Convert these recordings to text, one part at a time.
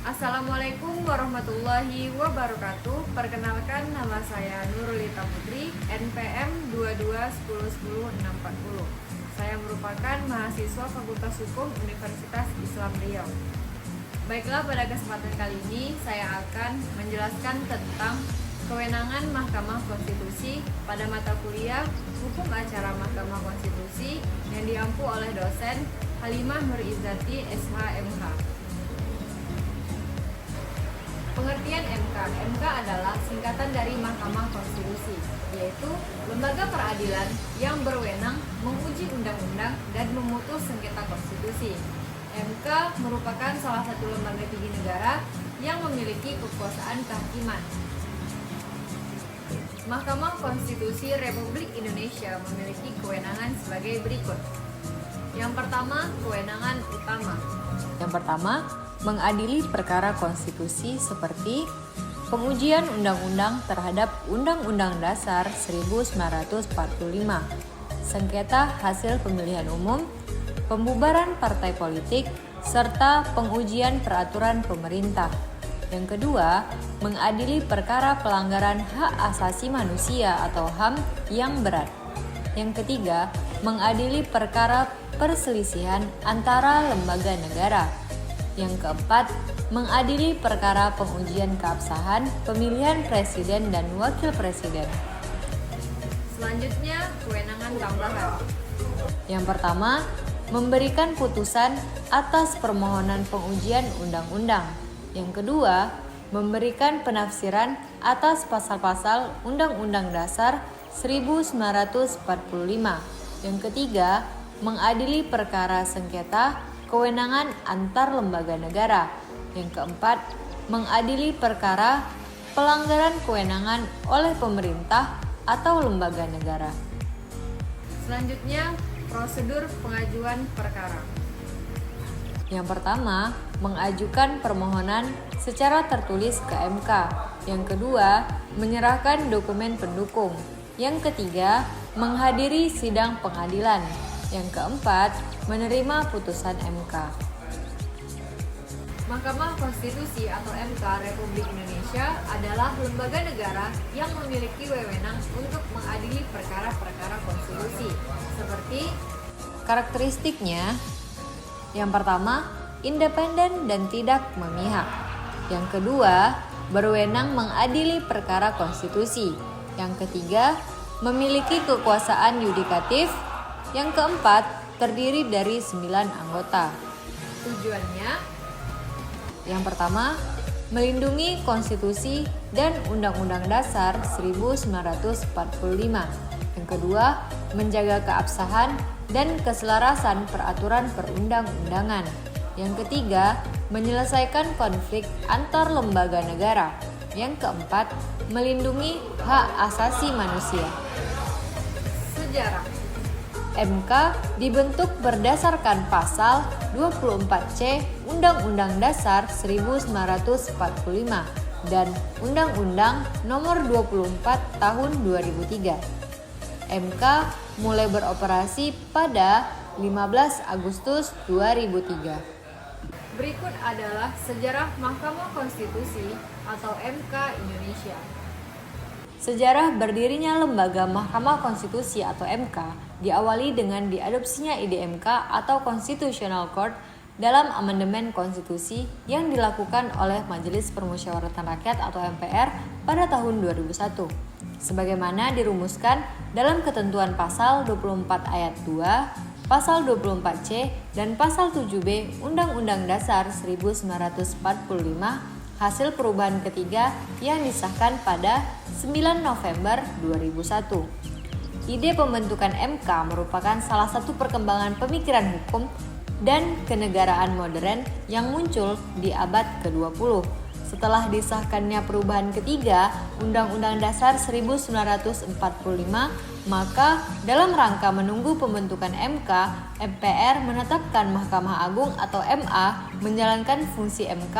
Assalamualaikum warahmatullahi wabarakatuh. Perkenalkan, nama saya Nurulita Putri, NPM 2210100640. Saya merupakan mahasiswa Fakultas Hukum Universitas Islam Riau. Baiklah, pada kesempatan kali ini saya akan menjelaskan tentang kewenangan Mahkamah Konstitusi pada mata kuliah Hukum Acara Mahkamah Konstitusi yang diampu oleh dosen Halimah Nurizati SH.MH. Pengertian MK. MK adalah singkatan dari Mahkamah Konstitusi, yaitu lembaga peradilan yang berwenang menguji undang-undang dan memutus sengketa konstitusi. MK merupakan salah satu lembaga tinggi negara yang memiliki kekuasaan kehakiman. Mahkamah Konstitusi Republik Indonesia memiliki kewenangan sebagai berikut. Yang pertama, kewenangan utama. Yang pertama, mengadili perkara konstitusi seperti pengujian undang-undang terhadap Undang-Undang Dasar 1945, sengketa hasil pemilihan umum, pembubaran partai politik, serta pengujian peraturan pemerintah. Yang kedua, mengadili perkara pelanggaran hak asasi manusia atau HAM yang berat. Yang ketiga, mengadili perkara perselisihan antara lembaga negara. Yang keempat, mengadili perkara pengujian keabsahan pemilihan presiden dan wakil presiden. Selanjutnya, kewenangan tambahan. Yang pertama, memberikan putusan atas permohonan pengujian undang-undang. Yang kedua, memberikan penafsiran atas pasal-pasal Undang-Undang Dasar 1945. Yang ketiga, mengadili perkara sengketa kewenangan antar lembaga negara. Yang keempat, mengadili perkara pelanggaran kewenangan oleh pemerintah atau lembaga negara. Selanjutnya, prosedur pengajuan perkara. Yang pertama, mengajukan permohonan secara tertulis ke MK. Yang kedua, menyerahkan dokumen pendukung. Yang ketiga, menghadiri sidang pengadilan. Yang keempat, menerima putusan MK. Mahkamah Konstitusi atau MK Republik Indonesia adalah lembaga negara yang memiliki wewenang untuk mengadili perkara-perkara konstitusi, seperti karakteristiknya. Yang pertama, independen dan tidak memihak. Yang kedua, berwenang mengadili perkara konstitusi. Yang ketiga, memiliki kekuasaan yudikatif. Yang keempat, terdiri dari 9 anggota. Tujuannya, yang pertama, melindungi konstitusi dan Undang-Undang Dasar 1945. Yang kedua, menjaga keabsahan dan keselarasan peraturan perundang-undangan. Yang ketiga, menyelesaikan konflik antar lembaga negara. Yang keempat, melindungi hak asasi manusia. sejarah. MK dibentuk berdasarkan pasal 24C Undang-Undang Dasar 1945 dan Undang-Undang Nomor 24 Tahun 2003. MK mulai beroperasi pada 15 Agustus 2003. Berikut adalah sejarah Mahkamah Konstitusi atau MK Indonesia. Sejarah berdirinya lembaga Mahkamah Konstitusi atau MK diawali dengan diadopsinya ide MK atau Constitutional Court dalam amandemen konstitusi yang dilakukan oleh Majelis Permusyawaratan Rakyat atau MPR pada tahun 2001. Sebagaimana dirumuskan dalam ketentuan pasal 24 ayat 2, pasal 24C, dan pasal 7B Undang-Undang Dasar 1945 hasil perubahan ketiga yang disahkan pada 9 November 2001. Ide pembentukan MK merupakan salah satu perkembangan pemikiran hukum dan kenegaraan modern yang muncul di abad ke-20. Setelah disahkannya perubahan ketiga Undang-Undang Dasar 1945, maka dalam rangka menunggu pembentukan MK, MPR menetapkan Mahkamah Agung atau MA menjalankan fungsi MK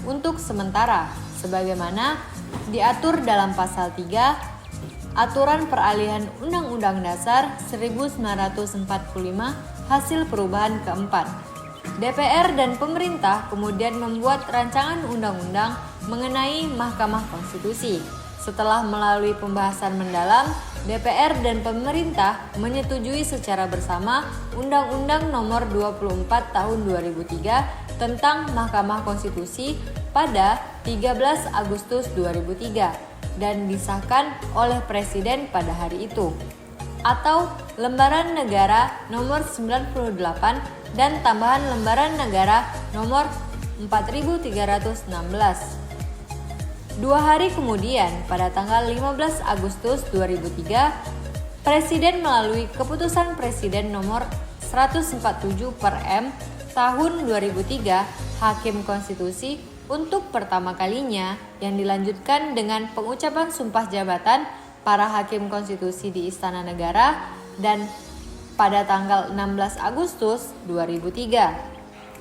untuk sementara, sebagaimana diatur dalam pasal 3 Aturan Peralihan Undang-Undang Dasar 1945 hasil perubahan keempat. DPR dan pemerintah kemudian membuat rancangan undang-undang mengenai Mahkamah Konstitusi. Setelah melalui pembahasan mendalam, DPR dan pemerintah menyetujui secara bersama Undang-Undang Nomor 24 Tahun 2003 tentang Mahkamah Konstitusi pada 13 Agustus 2003 dan disahkan oleh Presiden pada hari itu, atau Lembaran Negara Nomor 98 dan tambahan Lembaran Negara Nomor 4316. 2 hari kemudian, pada tanggal 15 Agustus 2003, Presiden melalui Keputusan Presiden Nomor 147 per M tahun 2003 Hakim Konstitusi untuk pertama kalinya yang dilanjutkan dengan pengucapan sumpah jabatan para Hakim Konstitusi di Istana Negara dan pada tanggal 16 Agustus 2003.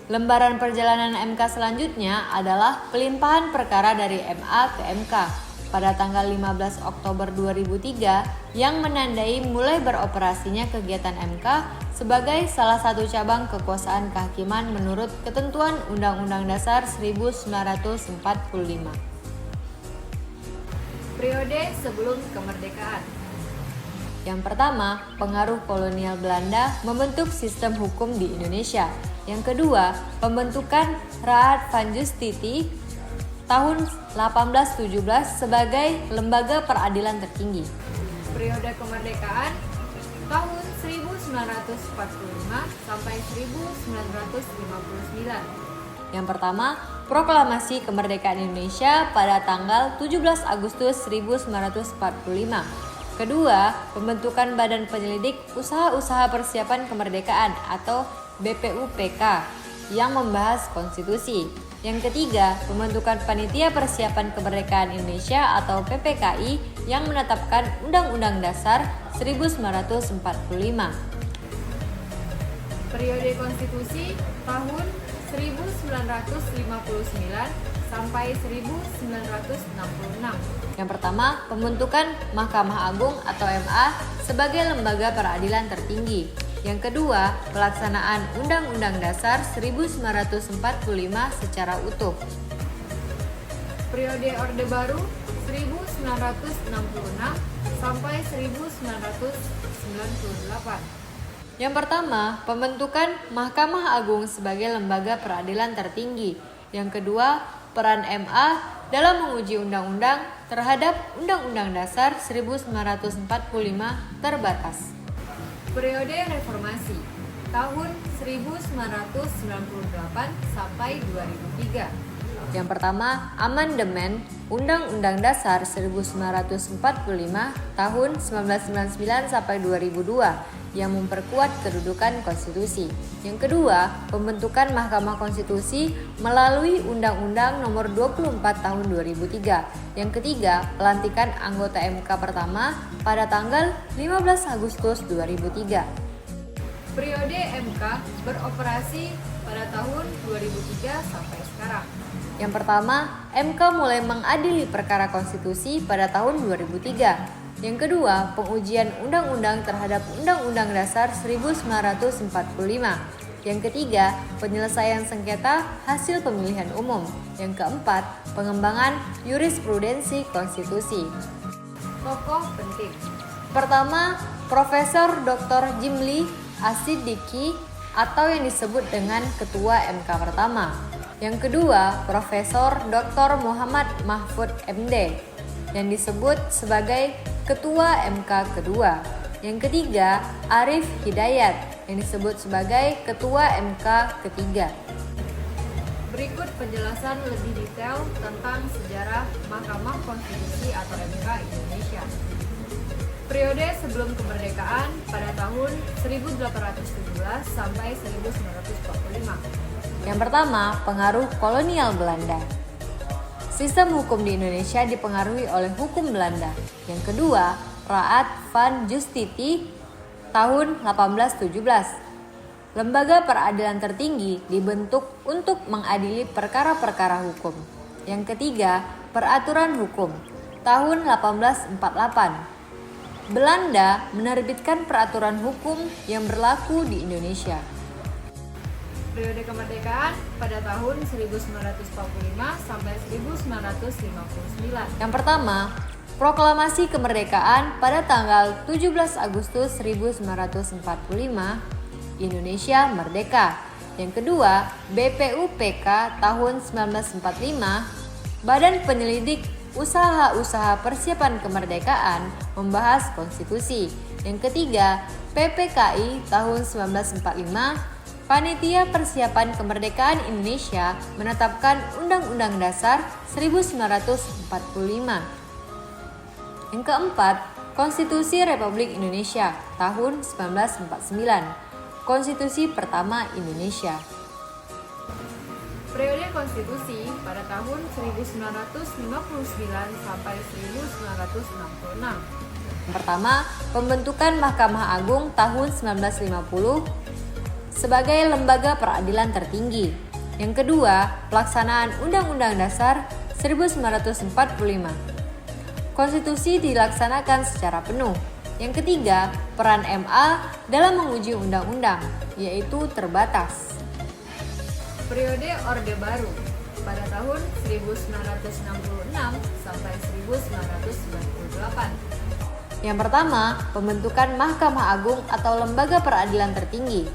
Lembaran perjalanan MK selanjutnya adalah pelimpahan perkara dari MA ke MK pada tanggal 15 Oktober 2003 yang menandai mulai beroperasinya kegiatan MK sebagai salah satu cabang kekuasaan kehakiman menurut ketentuan Undang-Undang Dasar 1945. Periode sebelum kemerdekaan. Yang pertama, pengaruh kolonial Belanda membentuk sistem hukum di Indonesia. Yang kedua, pembentukan Raad van Justitie tahun 1817 sebagai lembaga peradilan tertinggi. Periode kemerdekaan tahun 1945 sampai 1959. Yang pertama, proklamasi kemerdekaan Indonesia pada tanggal 17 Agustus 1945. Kedua, pembentukan Badan Penyelidik Usaha-Usaha Persiapan Kemerdekaan atau BPUPK yang membahas konstitusi. Yang ketiga, pembentukan Panitia Persiapan Kemerdekaan Indonesia atau PPKI yang menetapkan Undang-Undang Dasar 1945. Periode konstitusi tahun 1959 sampai 1966. Yang pertama, pembentukan Mahkamah Agung atau MA sebagai lembaga peradilan tertinggi. Yang kedua, pelaksanaan Undang-Undang Dasar 1945 secara utuh. Periode Orde Baru 1966 sampai 1998. Yang pertama, pembentukan Mahkamah Agung sebagai lembaga peradilan tertinggi. Yang kedua, peran MA dalam menguji undang-undang terhadap Undang-Undang Dasar 1945 terbatas. Periode Reformasi tahun 1998 sampai 2003. Yang pertama, amandemen Undang-Undang Dasar 1945 tahun 1999 sampai 2002 yang memperkuat kedudukan konstitusi. Yang kedua, pembentukan Mahkamah Konstitusi melalui Undang-Undang Nomor 24 Tahun 2003. Yang ketiga, pelantikan anggota MK pertama pada tanggal 15 Agustus 2003. Periode MK beroperasi pada tahun 2003 sampai sekarang. Yang pertama, MK mulai mengadili perkara konstitusi pada tahun 2003. Yang kedua, pengujian undang-undang terhadap Undang-Undang Dasar 1945. Yang ketiga, penyelesaian sengketa hasil pemilihan umum. Yang keempat, pengembangan jurisprudensi konstitusi. Tokoh penting. Pertama, Profesor Dr. Jimli Asidiki atau yang disebut dengan Ketua MK pertama. Yang kedua, Profesor Dr. Muhammad Mahfud MD yang disebut sebagai Ketua MK kedua. Yang ketiga, Arif Hidayat yang disebut sebagai Ketua MK ketiga. Berikut penjelasan lebih detail tentang sejarah Mahkamah Konstitusi atau MK Indonesia. Periode sebelum kemerdekaan pada tahun 1817 sampai 1945. Yang pertama, pengaruh kolonial Belanda. Sistem hukum di Indonesia dipengaruhi oleh hukum Belanda. Yang kedua, Raad van Justitie tahun 1817. Lembaga peradilan tertinggi dibentuk untuk mengadili perkara-perkara hukum. Yang ketiga, peraturan hukum tahun 1848. Belanda menerbitkan peraturan hukum yang berlaku di Indonesia. Periode kemerdekaan pada tahun 1945 sampai 1959. Yang pertama, Proklamasi Kemerdekaan pada tanggal 17 Agustus 1945, Indonesia Merdeka. Yang kedua, BPUPK tahun 1945, Badan Penyelidik Usaha-Usaha Persiapan Kemerdekaan membahas konstitusi. Yang ketiga, PPKI tahun 1945, Panitia Persiapan Kemerdekaan Indonesia menetapkan Undang-Undang Dasar 1945. Yang keempat, Konstitusi Republik Indonesia tahun 1949, Konstitusi pertama Indonesia. Periode konstitusi pada tahun 1959 sampai 1966. Yang pertama, pembentukan Mahkamah Agung tahun 1950 sebagai lembaga peradilan tertinggi. Yang kedua, pelaksanaan Undang-Undang Dasar 1945. Konstitusi dilaksanakan secara penuh. Yang ketiga, peran MA dalam menguji undang-undang, yaitu terbatas. Periode Orde Baru pada tahun 1966 sampai 1998. Yang pertama, pembentukan Mahkamah Agung atau lembaga peradilan tertinggi.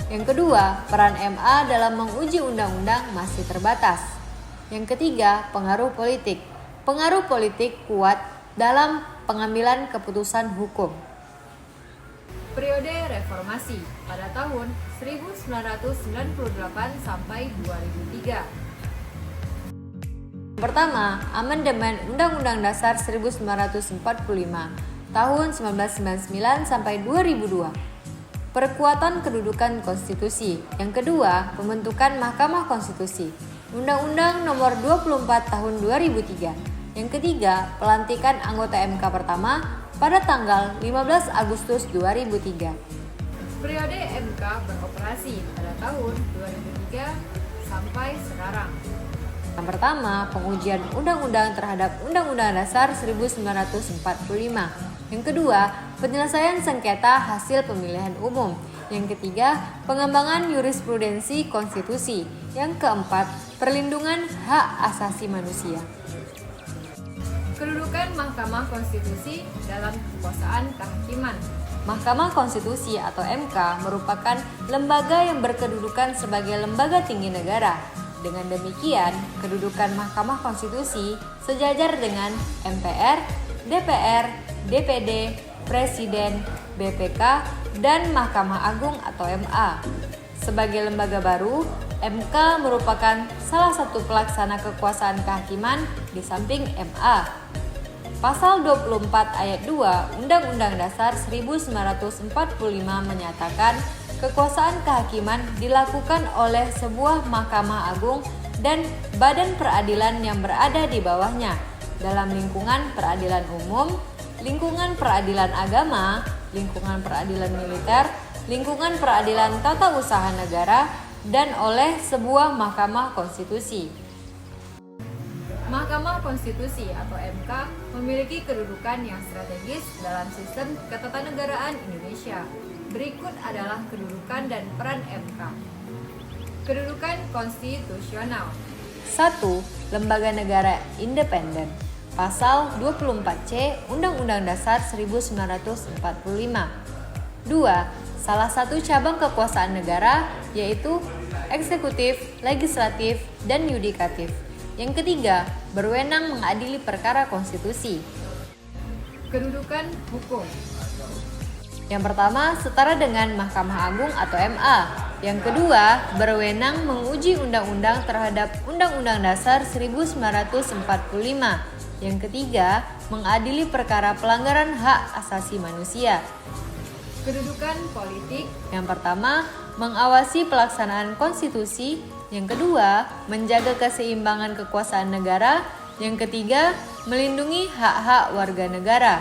Yang kedua, peran MA dalam menguji undang-undang masih terbatas. Yang ketiga, pengaruh politik. Pengaruh politik kuat dalam pengambilan keputusan hukum. Periode Reformasi pada tahun 1998 sampai 2003. Pertama, amandemen Undang-Undang Dasar 1945 tahun 1999 sampai 2002. Perkuatan kedudukan konstitusi. Yang kedua, pembentukan Mahkamah Konstitusi. Undang-Undang Nomor 24 Tahun 2003. Yang ketiga, pelantikan anggota MK pertama pada tanggal 15 Agustus 2003. Periode MK beroperasi pada tahun 2003 sampai sekarang. Yang pertama, pengujian undang-undang terhadap Undang-Undang Dasar 1945. Yang kedua, penyelesaian sengketa hasil pemilihan umum. Yang ketiga, pengembangan jurisprudensi konstitusi. Yang keempat, perlindungan hak asasi manusia. Kedudukan Mahkamah Konstitusi dalam kekuasaan kehakiman. Mahkamah Konstitusi atau MK merupakan lembaga yang berkedudukan sebagai lembaga tinggi negara. Dengan demikian, kedudukan Mahkamah Konstitusi sejajar dengan MPR, DPR, DPD, Presiden, BPK, dan Mahkamah Agung atau MA. Sebagai lembaga baru, MK merupakan salah satu pelaksana kekuasaan kehakiman di samping MA. Pasal 24 ayat 2 Undang-Undang Dasar 1945 menyatakan kekuasaan kehakiman dilakukan oleh sebuah Mahkamah Agung dan badan peradilan yang berada di bawahnya dalam lingkungan peradilan umum, lingkungan peradilan agama, lingkungan peradilan militer, lingkungan peradilan tata usaha negara, dan oleh sebuah Mahkamah Konstitusi. Mahkamah Konstitusi atau MK memiliki kedudukan yang strategis dalam sistem ketatanegaraan Indonesia. Berikut adalah kedudukan dan peran MK. Kedudukan konstitusional. 1. Lembaga negara independen. Pasal 24C Undang-Undang Dasar 1945. 2. Salah satu cabang kekuasaan negara yaitu eksekutif, legislatif, dan yudikatif. Yang ketiga, berwenang mengadili perkara konstitusi. Kedudukan hukum. Yang pertama, setara dengan Mahkamah Agung atau MA. Yang kedua, berwenang menguji undang-undang terhadap Undang-Undang Dasar 1945. Yang ketiga, mengadili perkara pelanggaran hak asasi manusia. Kedudukan politik. Yang pertama, mengawasi pelaksanaan konstitusi. Yang kedua, menjaga keseimbangan kekuasaan negara. Yang ketiga, melindungi hak-hak warga negara.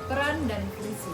Peran dan fungsi.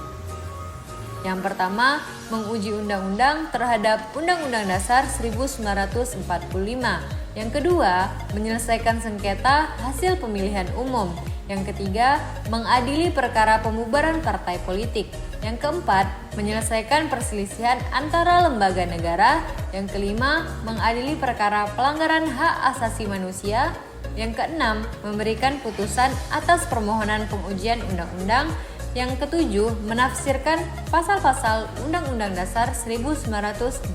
Yang pertama, menguji undang-undang terhadap Undang-Undang Dasar 1945. Yang kedua, menyelesaikan sengketa hasil pemilihan umum. Yang ketiga, mengadili perkara pembubaran partai politik. Yang keempat, menyelesaikan perselisihan antara lembaga negara. Yang kelima, mengadili perkara pelanggaran hak asasi manusia. Yang keenam, memberikan putusan atas permohonan pengujian undang-undang. Yang ketujuh, menafsirkan pasal-pasal Undang-Undang Dasar 1945.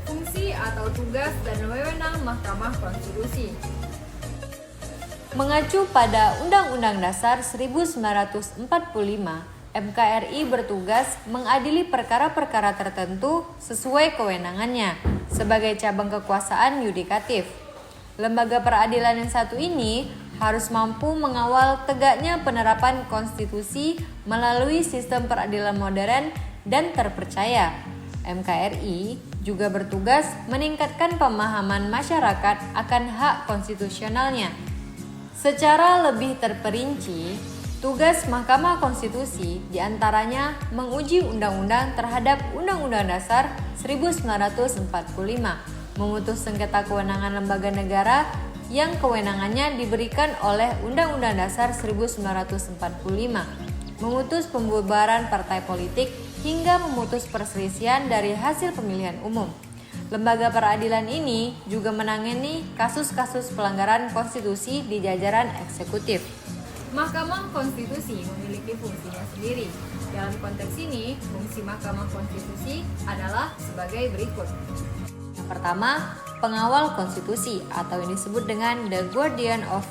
Fungsi atau tugas dan wewenang Mahkamah Konstitusi. Mengacu pada Undang-Undang Dasar 1945, MKRI bertugas mengadili perkara-perkara tertentu sesuai kewenangannya sebagai cabang kekuasaan yudikatif. Lembaga peradilan yang satu ini harus mampu mengawal tegaknya penerapan konstitusi melalui sistem peradilan modern dan terpercaya. MKRI juga bertugas meningkatkan pemahaman masyarakat akan hak konstitusionalnya. Secara lebih terperinci, tugas Mahkamah Konstitusi diantaranya menguji undang-undang terhadap Undang-Undang Dasar 1945, memutus sengketa kewenangan lembaga negara yang kewenangannya diberikan oleh Undang-Undang Dasar 1945, memutus pembubaran partai politik hingga memutus perselisihan dari hasil pemilihan umum. Lembaga peradilan ini juga menangani kasus-kasus pelanggaran konstitusi di jajaran eksekutif. Mahkamah Konstitusi memiliki fungsinya sendiri. Dalam konteks ini, fungsi Mahkamah Konstitusi adalah sebagai berikut. Yang pertama, pengawal konstitusi atau yang disebut dengan the guardian of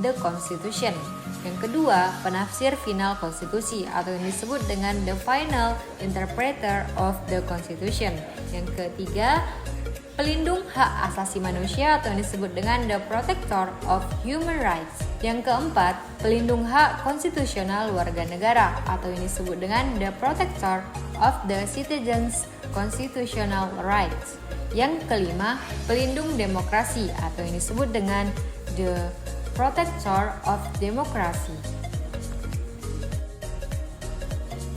the constitution. Yang kedua, penafsir final konstitusi atau yang disebut dengan the final interpreter of the constitution. Yang ketiga, pelindung hak asasi manusia atau yang disebut dengan the protector of human rights. Yang keempat, pelindung hak konstitusional warga negara atau yang disebut dengan the protector of the citizens' constitutional rights. Yang kelima, pelindung demokrasi atau yang disebut dengan the protector of democracy.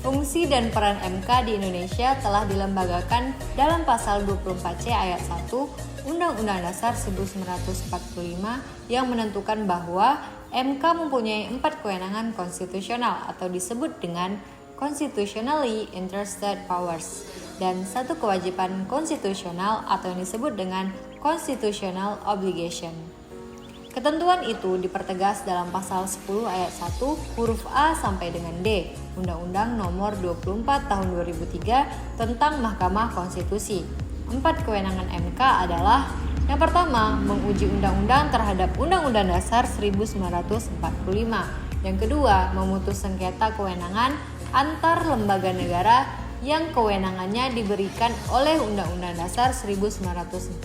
Fungsi dan peran MK di Indonesia telah dilembagakan dalam pasal 24C ayat 1 Undang-Undang Dasar 1945 yang menentukan bahwa MK mempunyai 4 kewenangan konstitusional atau disebut dengan constitutionally interested powers dan 1 kewajiban konstitusional atau yang disebut dengan constitutional obligation. Ketentuan itu dipertegas dalam pasal 10 ayat 1 huruf A sampai dengan D Undang-Undang Nomor 24 Tahun 2003 tentang Mahkamah Konstitusi. 4 kewenangan MK adalah: yang pertama, menguji undang-undang terhadap Undang-Undang Dasar 1945. Yang kedua, memutus sengketa kewenangan antar lembaga negara yang kewenangannya diberikan oleh Undang-Undang Dasar 1945.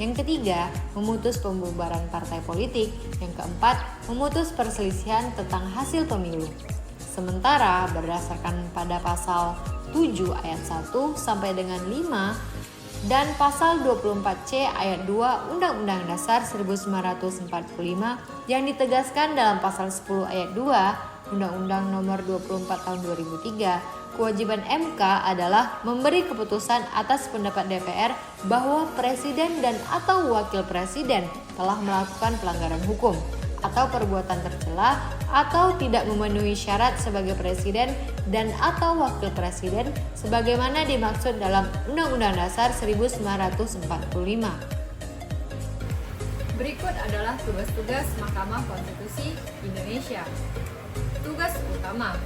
Yang ketiga, memutus pembubaran partai politik. Yang keempat, memutus perselisihan tentang hasil pemilu. Sementara berdasarkan pada pasal 7 ayat 1 sampai dengan 5 dan pasal 24C ayat 2 Undang-Undang Dasar 1945 yang ditegaskan dalam pasal 10 ayat 2 Undang-Undang Nomor 24 Tahun 2003, kewajiban MK adalah memberi keputusan atas pendapat DPR bahwa presiden dan atau wakil presiden telah melakukan pelanggaran hukum atau perbuatan tercela atau tidak memenuhi syarat sebagai presiden dan atau wakil presiden sebagaimana dimaksud dalam Undang-Undang Dasar 1945. Berikut adalah tugas-tugas Mahkamah Konstitusi Indonesia. Tugas utama.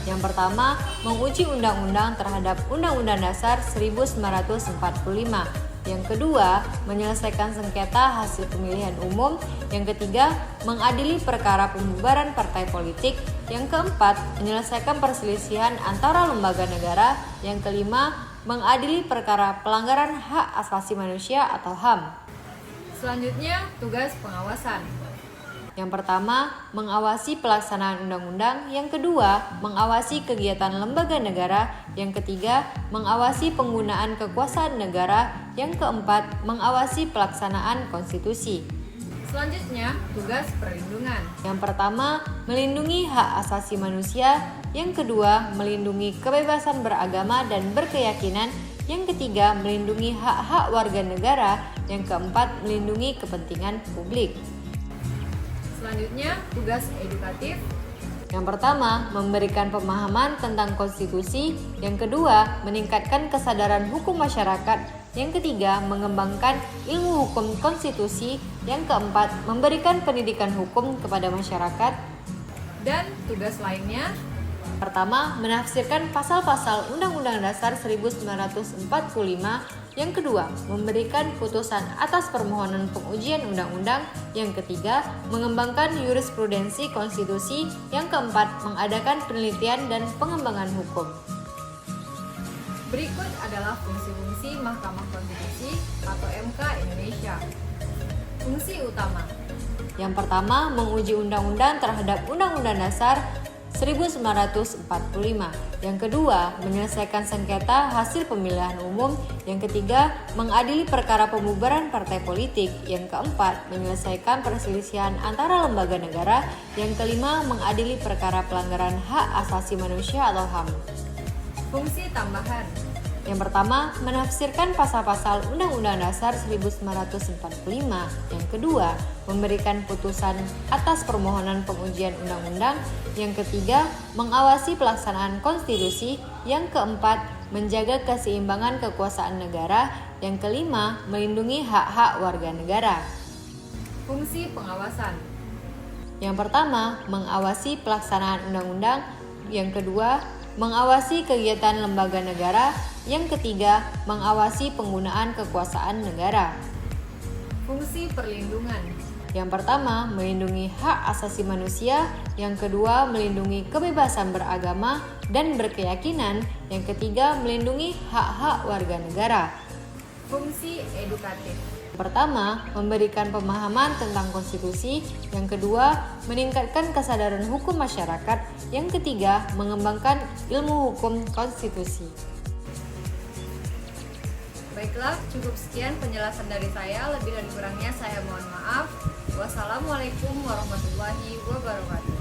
Yang pertama, menguji undang-undang terhadap Undang-Undang Dasar 1945. Yang kedua, menyelesaikan sengketa hasil pemilihan umum. Yang ketiga, mengadili perkara pembubaran partai politik. Yang keempat, menyelesaikan perselisihan antara lembaga negara. Yang kelima, mengadili perkara pelanggaran hak asasi manusia atau HAM. Selanjutnya, tugas pengawasan. Yang pertama, mengawasi pelaksanaan undang-undang. Yang kedua, mengawasi kegiatan lembaga negara. Yang ketiga, mengawasi penggunaan kekuasaan negara. Yang keempat, mengawasi pelaksanaan konstitusi. Selanjutnya, tugas perlindungan. Yang pertama, melindungi hak asasi manusia. Yang kedua, melindungi kebebasan beragama dan berkeyakinan. Yang ketiga, melindungi hak-hak warga negara. Yang keempat, melindungi kepentingan publik. Selanjutnya, tugas edukatif. Yang pertama, memberikan pemahaman tentang konstitusi. Yang kedua, meningkatkan kesadaran hukum masyarakat. Yang ketiga, mengembangkan ilmu hukum konstitusi. Yang keempat, memberikan pendidikan hukum kepada masyarakat. Dan tugas lainnya, Pertama, menafsirkan pasal-pasal Undang-Undang Dasar 1945. Yang kedua, memberikan putusan atas permohonan pengujian undang-undang. Yang ketiga, mengembangkan jurisprudensi konstitusi. Yang keempat, mengadakan penelitian dan pengembangan hukum. berikut adalah fungsi-fungsi Mahkamah Konstitusi atau MK Indonesia. Fungsi utama. Yang pertama, menguji undang-undang terhadap Undang-Undang Dasar 1945. Yang kedua, menyelesaikan sengketa hasil pemilihan umum. Yang ketiga, mengadili perkara pembubaran partai politik. Yang keempat, menyelesaikan perselisihan antara lembaga negara. Yang kelima, mengadili perkara pelanggaran hak asasi manusia atau HAM. Fungsi tambahan. Yang pertama, menafsirkan pasal-pasal Undang-Undang Dasar 1945. Yang kedua, memberikan putusan atas permohonan pengujian undang-undang. Yang ketiga, mengawasi pelaksanaan konstitusi. Yang keempat, menjaga keseimbangan kekuasaan negara. Yang kelima, melindungi hak-hak warga negara. Fungsi pengawasan. Yang pertama, mengawasi pelaksanaan undang-undang. Yang kedua, mengawasi kegiatan lembaga negara. Yang ketiga, mengawasi penggunaan kekuasaan negara. Fungsi perlindungan. Yang pertama, melindungi hak asasi manusia. Yang kedua, melindungi kebebasan beragama dan berkeyakinan. Yang ketiga, melindungi hak-hak warga negara. Fungsi edukatif. Pertama, memberikan pemahaman tentang konstitusi. Yang kedua, meningkatkan kesadaran hukum masyarakat. Yang ketiga, mengembangkan ilmu hukum konstitusi. Baiklah, cukup sekian penjelasan dari saya. Lebih dan kurangnya saya mohon maaf. Wassalamualaikum warahmatullahi wabarakatuh.